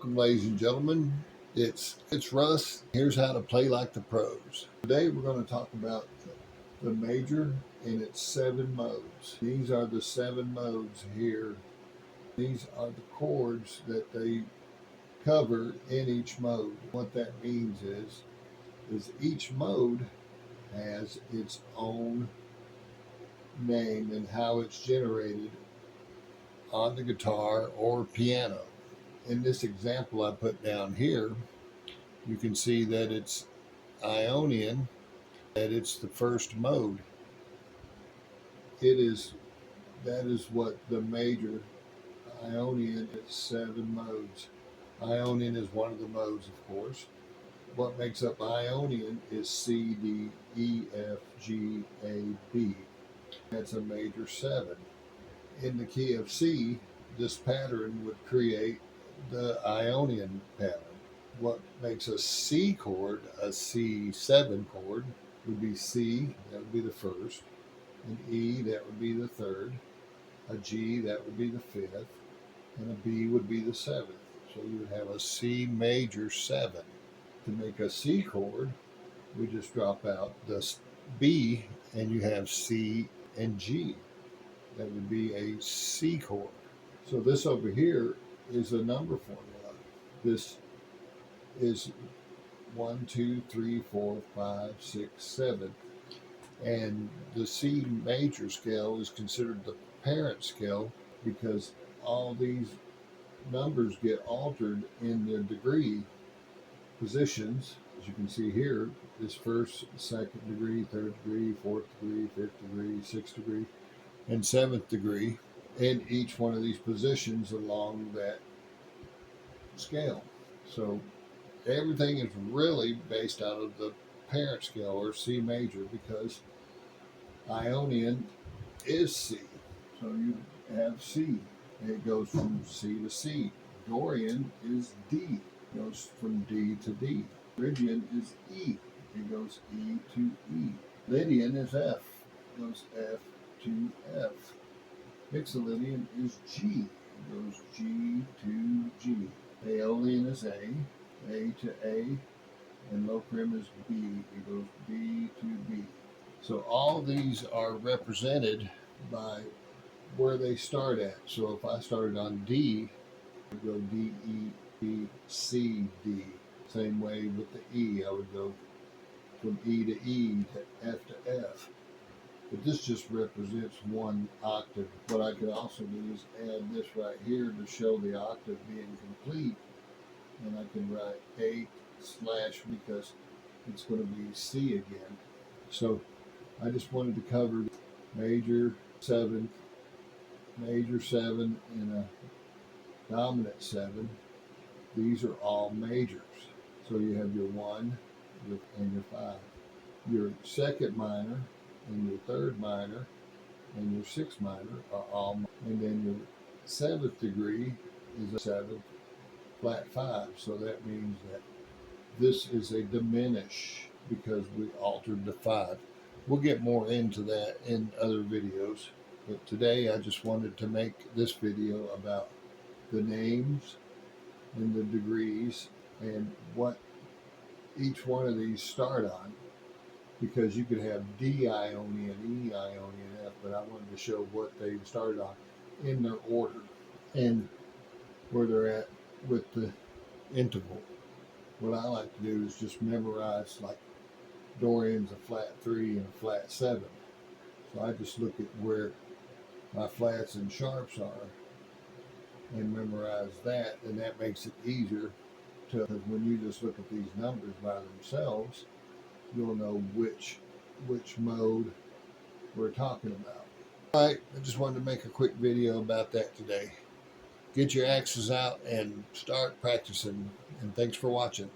Welcome, ladies and gentlemen. It's Russ. Here's how to play like the pros. Today we're going to talk about the major in its 7 modes. These are the 7 modes here. These are the chords that they cover in each mode. What that means is each mode has its own name and how it's generated on the guitar or piano. In this example I put down here, you can see that it's Ionian, that it's the first mode. That is what the major Ionian is, 7 modes. Ionian is one of the modes, of course. What makes up Ionian is C, D, E, F, G, A, B. That's a major 7. In the key of C, this pattern would create the Ionian pattern. What makes a C chord a C7 chord would be C, that would be the first, an E, that would be the third, a G, that would be the fifth, and a B would be the 7th. So you would have a C major 7. To make a C chord, we just drop out the B and you have C and G. That would be a C chord. So this over here is a number formula. This is 1, 2, 3, 4, 5, 6, 7. And the C major scale is considered the parent scale because all these numbers get altered in their degree positions. As you can see here, this first, second degree, third degree, fourth degree, fifth degree, sixth degree, and 7th degree in each one of these positions along that scale. So everything is really based out of the parent scale, or C major, because Ionian is C. So you have C. It goes from C to C. Dorian is D. It goes from D to D. Phrygian is E. It goes E to E. Lydian is F. It goes F to F. Mixolydian is G. It goes G to G. Aeolian is A to A, and Locrian is B. It goes B to B. So all these are represented by where they start at. So if I started on D, I would go D, E, B, C, D. Same way with the E, I would go from E to E to F to F. But this just represents one octave. What I could also do is add this right here to show the octave being complete. And I can write 8 slash because it's going to be C again. So I just wanted to cover major 7, and a dominant 7. These are all majors. So you have your 1 and your 5. Your second minor and your third minor and your 6th minor are all, and then your 7th degree is a 7th flat 5. So that means that this is a diminish because we altered the 5. We'll get more into that in other videos, but today I just wanted to make this video about the names and the degrees and what each one of these start on, because you could have D Ionian, E Ionian, F, but I wanted to show what they started on in their order and where they're at with the interval. What I like to do is just memorize, like Dorian's a flat 3 and a flat 7. So I just look at where my flats and sharps are and memorize that, and that makes it easier to, when you just look at these numbers by themselves, you'll know which mode we're talking about. All right, I just wanted to make a quick video about that today. Get your axes out and start practicing, and thanks for watching.